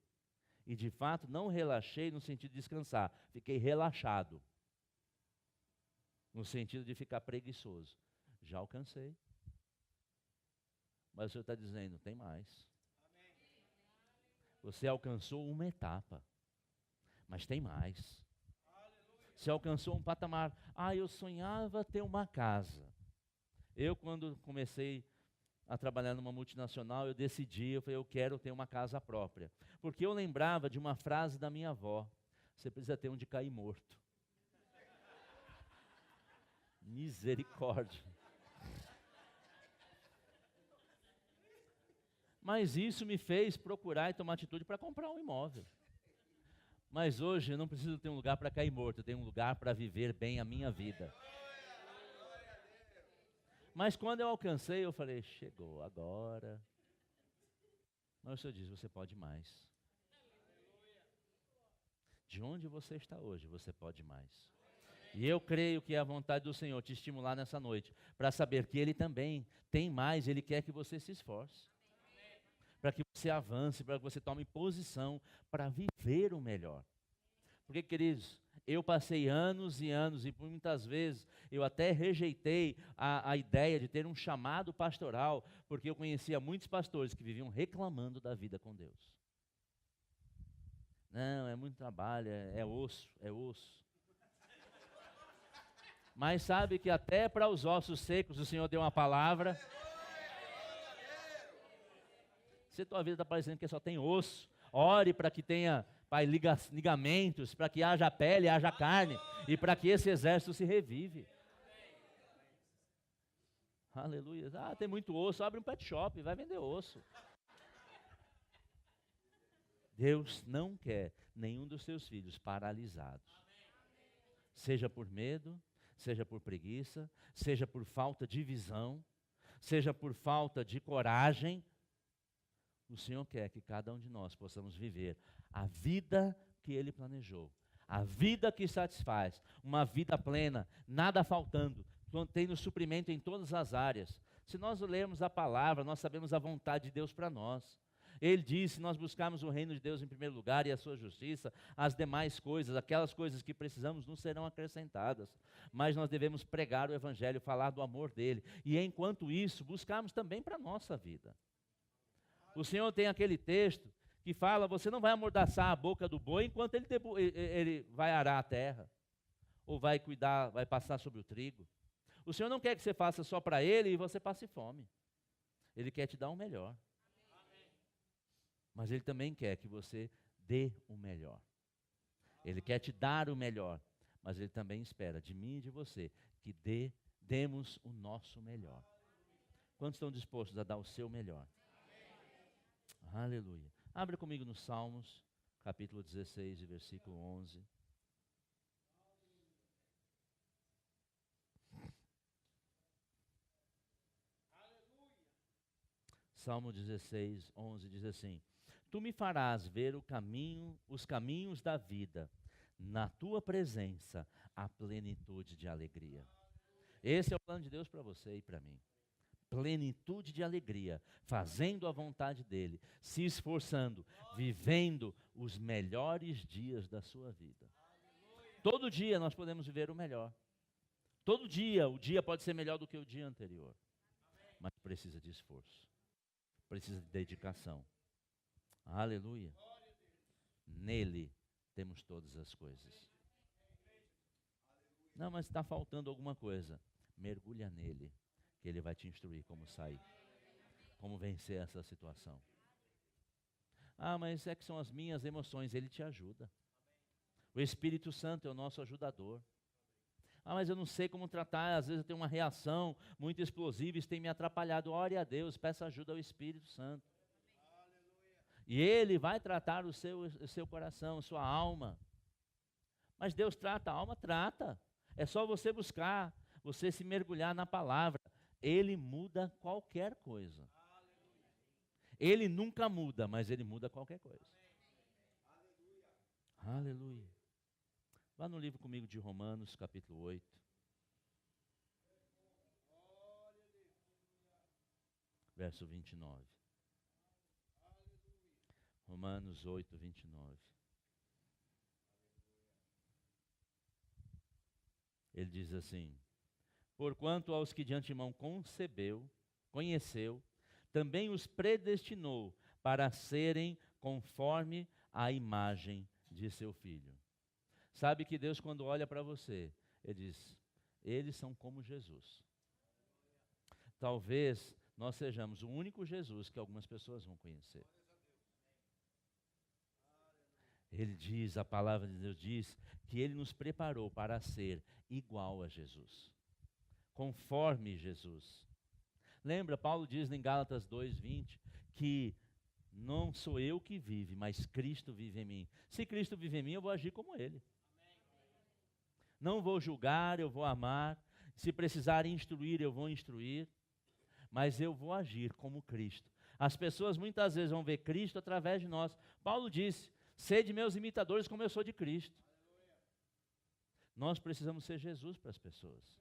E de fato não relaxei no sentido de descansar, fiquei relaxado. No sentido de ficar preguiçoso. Já alcancei. Mas o Senhor está dizendo, tem mais. Você alcançou uma etapa, mas tem mais. Você alcançou um patamar. Ah, eu sonhava ter uma casa. Eu, quando comecei a trabalhar numa multinacional, eu decidi, eu falei, eu quero ter uma casa própria. Porque eu lembrava de uma frase da minha avó, você precisa ter onde cair morto. Misericórdia. Mas isso me fez procurar e tomar atitude para comprar um imóvel. Mas hoje eu não preciso ter um lugar para cair morto, eu tenho um lugar para viver bem a minha vida. Mas quando eu alcancei, eu falei, chegou agora. Mas o Senhor diz, você pode mais. De onde você está hoje, você pode mais. E eu creio que é a vontade do Senhor te estimular nessa noite, para saber que Ele também tem mais, Ele quer que você se esforce. Para que você avance, para que você tome posição, para viver o melhor. Porque, queridos, eu passei anos e anos, e por muitas vezes eu até rejeitei a ideia de ter um chamado pastoral, porque eu conhecia muitos pastores que viviam reclamando da vida com Deus. Não, é muito trabalho, é osso, é osso. Mas sabe que até para os ossos secos o Senhor deu uma palavra. Se a tua vida está parecendo que só tem osso, ore para que tenha Pai, ligamentos, para que haja pele, haja carne, e para que esse exército se revive. Aleluia. Ah, tem muito osso, abre um pet shop, vai vender osso. Deus não quer nenhum dos seus filhos paralisados. Seja por medo, seja por preguiça, seja por falta de visão, seja por falta de coragem. O Senhor quer que cada um de nós possamos viver a vida que Ele planejou, a vida que satisfaz, uma vida plena, nada faltando, tendo suprimento em todas as áreas. Se nós lermos a palavra, nós sabemos a vontade de Deus para nós. Ele diz, se nós buscarmos o reino de Deus em primeiro lugar e a sua justiça, as demais coisas, aquelas coisas que precisamos, nos serão acrescentadas. Mas nós devemos pregar o evangelho, falar do amor dele. E enquanto isso, buscarmos também para a nossa vida. O Senhor tem aquele texto que fala, você não vai amordaçar a boca do boi enquanto ele vai arar a terra. Ou vai cuidar, vai passar sobre o trigo. O Senhor não quer que você faça só para Ele e você passe fome. Ele quer te dar o melhor. Mas Ele também quer que você dê o melhor. Ele quer te dar o melhor. Mas Ele também espera de mim e de você que demos o nosso melhor. Quantos estão dispostos a dar o seu melhor? Aleluia. Abre comigo no Salmos, capítulo 16, versículo 11. Salmo 16, 11 diz assim: Tu me farás ver os caminhos da vida, na tua presença a plenitude de alegria. Esse é o plano de Deus para você e para mim. Plenitude de alegria, fazendo a vontade dEle, se esforçando, vivendo os melhores dias da sua vida. Todo dia nós podemos viver o melhor. Todo dia, o dia pode ser melhor do que o dia anterior. Mas precisa de esforço. Precisa de dedicação. Aleluia. Nele temos todas as coisas. Não, mas está faltando alguma coisa. Mergulha nele, que ele vai te instruir como sair. Como vencer essa situação. Ah, mas é que são as minhas emoções. Ele te ajuda. O Espírito Santo é o nosso ajudador. Ah, mas eu não sei como tratar, às vezes eu tenho uma reação muito explosiva, isso tem me atrapalhado. Ore a Deus, peça ajuda ao Espírito Santo. E Ele vai tratar o seu coração, a sua alma. Mas Deus trata a alma? Trata. É só você buscar, você se mergulhar na palavra. Ele muda qualquer coisa. Ele nunca muda, mas Ele muda qualquer coisa. Aleluia. Vá no livro comigo de Romanos, capítulo 8. Verso 29. Romanos 8, 29. Ele diz assim: Porquanto aos que de antemão conheceu, também os predestinou para serem conforme a imagem de seu Filho. Sabe que Deus, quando olha para você, Ele diz, eles são como Jesus. Talvez nós sejamos o único Jesus que algumas pessoas vão conhecer. Ele diz, a palavra de Deus diz, que Ele nos preparou para ser igual a Jesus. Conforme Jesus. Lembra, Paulo diz em Gálatas 2:20, que não sou eu que vive, mas Cristo vive em mim. Se Cristo vive em mim, eu vou agir como Ele. Não vou julgar, eu vou amar. Se precisar instruir, eu vou instruir. Mas eu vou agir como Cristo. As pessoas muitas vezes vão ver Cristo através de nós. Paulo disse, sede meus imitadores como eu sou de Cristo. Nós precisamos ser Jesus para as pessoas.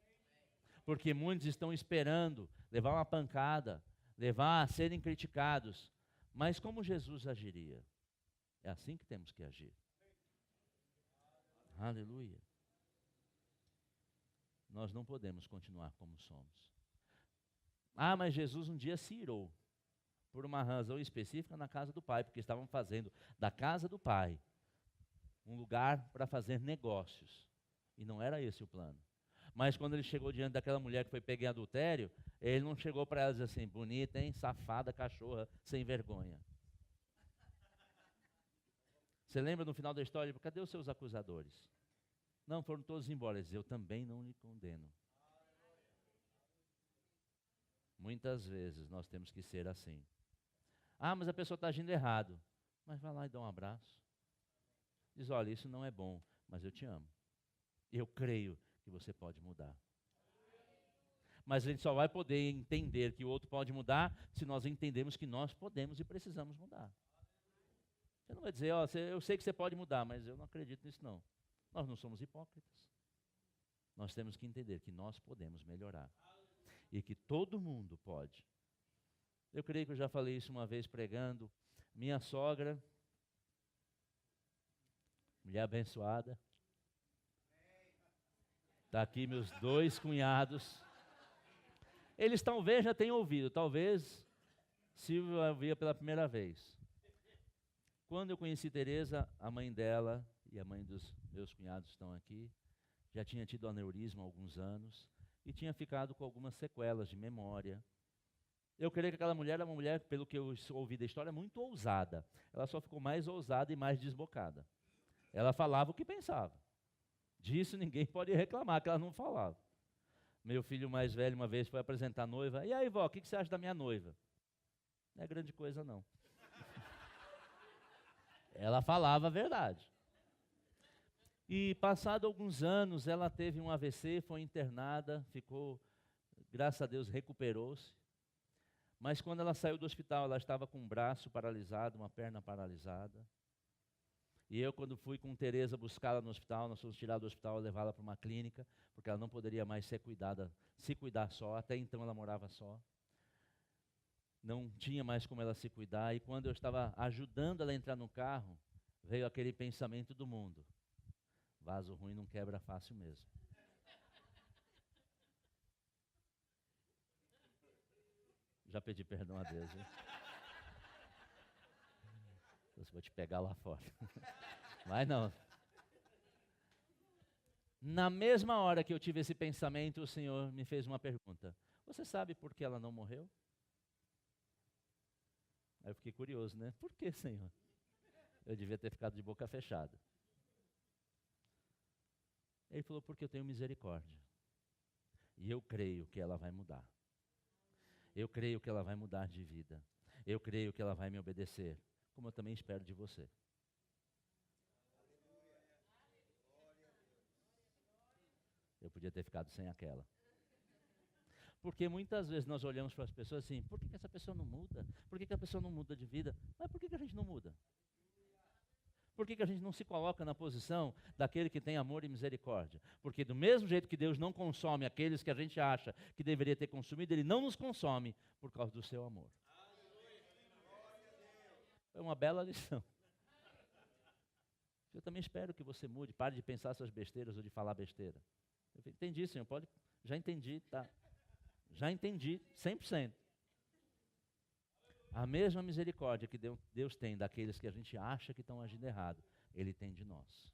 Porque muitos estão esperando levar uma pancada, levar a serem criticados. Mas como Jesus agiria? É assim que temos que agir. Aleluia. Nós não podemos continuar como somos. Ah, mas Jesus um dia se irou, por uma razão específica, na casa do Pai, porque estavam fazendo da casa do Pai um lugar para fazer negócios. E não era esse o plano. Mas quando ele chegou diante daquela mulher que foi pega em adultério, ele não chegou para ela e disse assim, bonita, hein, safada, cachorra, sem vergonha. Você lembra no final da história, cadê os seus acusadores? Não, foram todos embora. Ele diz, eu também não lhe condeno. Muitas vezes nós temos que ser assim. Ah, mas a pessoa está agindo errado. Mas vai lá e dá um abraço. Diz, olha, isso não é bom, mas eu te amo. Eu creio que você pode mudar. Mas a gente só vai poder entender que o outro pode mudar se nós entendermos que nós podemos e precisamos mudar. Você não vai dizer, ó, eu sei que você pode mudar, mas eu não acredito nisso não. Nós não somos hipócritas. Nós temos que entender que nós podemos melhorar. E que todo mundo pode. Eu creio que eu já falei isso uma vez pregando. Minha sogra, mulher abençoada. Está aqui meus 2 cunhados. Eles talvez já tenham ouvido, talvez Silvio ouvia pela primeira vez. Quando eu conheci Tereza, a mãe dela e a mãe dos meus cunhados estão aqui, já tinha tido aneurisma há alguns anos e tinha ficado com algumas sequelas de memória. Eu creio que aquela mulher era uma mulher, pelo que eu ouvi da história, muito ousada. Ela só ficou mais ousada e mais desbocada. Ela falava o que pensava. Disso ninguém pode reclamar, que ela não falava. Meu filho mais velho uma vez foi apresentar a noiva. E aí, vó, o que você acha da minha noiva? Não é grande coisa, não. Ela falava a verdade. E passado alguns anos, ela teve um AVC, foi internada, ficou, graças a Deus, recuperou-se. Mas quando ela saiu do hospital, ela estava com um braço paralisado, uma perna paralisada. E eu, quando fui com Tereza buscá-la no hospital, nós fomos tirar do hospital e levá-la para uma clínica, porque ela não poderia mais ser cuidada, se cuidar só. Até então ela morava só. Não tinha mais como ela se cuidar. E quando eu estava ajudando ela a entrar no carro, veio aquele pensamento do mundo. Vaso ruim não quebra fácil mesmo. Já pedi perdão a Deus, viu? Eu vou te pegar lá fora. Mas não. Na mesma hora que eu tive esse pensamento, o Senhor me fez uma pergunta. Você sabe por que ela não morreu? Aí eu fiquei curioso, né? Por que, Senhor? Eu devia ter ficado de boca fechada. Ele falou, porque eu tenho misericórdia. E eu creio que ela vai mudar. Eu creio que ela vai mudar de vida. Eu creio que ela vai me obedecer. Como eu também espero de você. Eu podia ter ficado sem aquela. Porque muitas vezes nós olhamos para as pessoas assim, por que essa pessoa não muda? Por que a pessoa não muda de vida? Mas por que a gente não muda? Por que a gente não se coloca na posição daquele que tem amor e misericórdia? Porque do mesmo jeito que Deus não consome aqueles que a gente acha que deveria ter consumido, Ele não nos consome por causa do seu amor. Foi uma bela lição. Eu também espero que você mude, pare de pensar suas besteiras ou de falar besteira. Eu falei, entendi, Senhor, pode? Já entendi, tá? Já entendi, 100%. A mesma misericórdia que Deus tem daqueles que a gente acha que estão agindo errado, Ele tem de nós.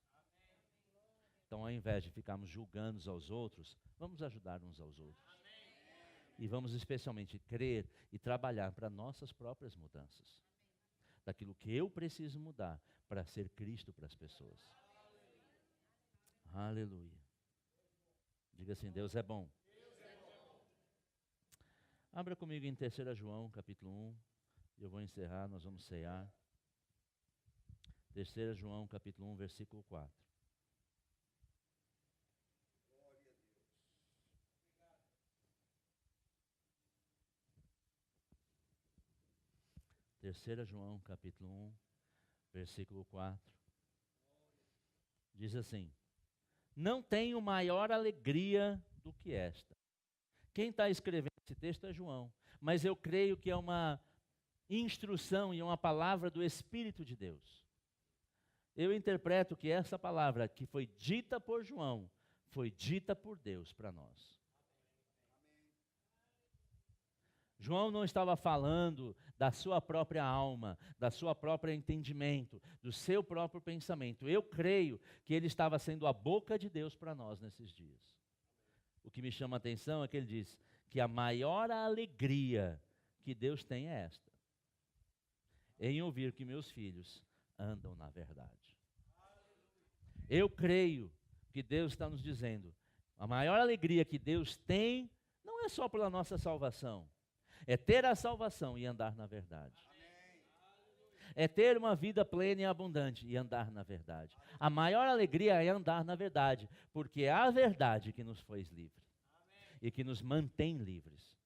Então, ao invés de ficarmos julgando uns aos outros, vamos ajudar uns aos outros. E vamos especialmente crer e trabalhar para nossas próprias mudanças. Daquilo que eu preciso mudar para ser Cristo para as pessoas. Aleluia. Diga assim, Deus é bom. Abra comigo em 3 João, capítulo 1. Eu vou encerrar, nós vamos cear. 3 João, capítulo 1, versículo 4. Terceira João, capítulo 1, versículo 4. Diz assim: não tenho maior alegria do que esta. Quem está escrevendo esse texto é João, mas eu creio que é uma instrução e uma palavra do Espírito de Deus. Eu interpreto que essa palavra que foi dita por João, foi dita por Deus para nós. João não estava falando da sua própria alma, da sua própria entendimento, do seu próprio pensamento. Eu creio que ele estava sendo a boca de Deus para nós nesses dias. O que me chama a atenção é que ele diz que a maior alegria que Deus tem é esta: em ouvir que meus filhos andam na verdade. Eu creio que Deus está nos dizendo, a maior alegria que Deus tem, não é só pela nossa salvação, é ter a salvação e andar na verdade. É ter uma vida plena e abundante e andar na verdade. A maior alegria é andar na verdade, porque é a verdade que nos fez livres e que nos mantém livres.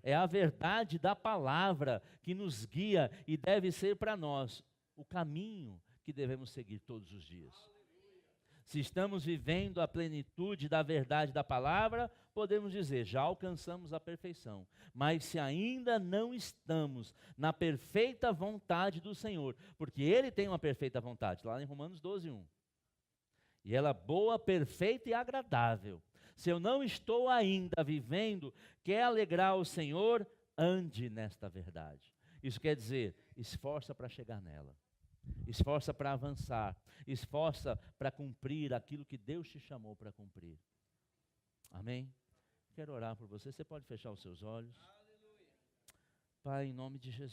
É a verdade da palavra que nos guia e deve ser para nós o caminho que devemos seguir todos os dias. Se estamos vivendo a plenitude da verdade da palavra, podemos dizer, já alcançamos a perfeição. Mas se ainda não estamos na perfeita vontade do Senhor, porque Ele tem uma perfeita vontade, lá em Romanos 12:1. E ela boa, perfeita e agradável. Se eu não estou ainda vivendo, quer alegrar o Senhor, ande nesta verdade. Isso quer dizer, esforça para chegar nela. Esforça para avançar, esforça para cumprir aquilo que Deus te chamou para cumprir. Amém? Quero orar por você, você pode fechar os seus olhos. Pai, em nome de Jesus.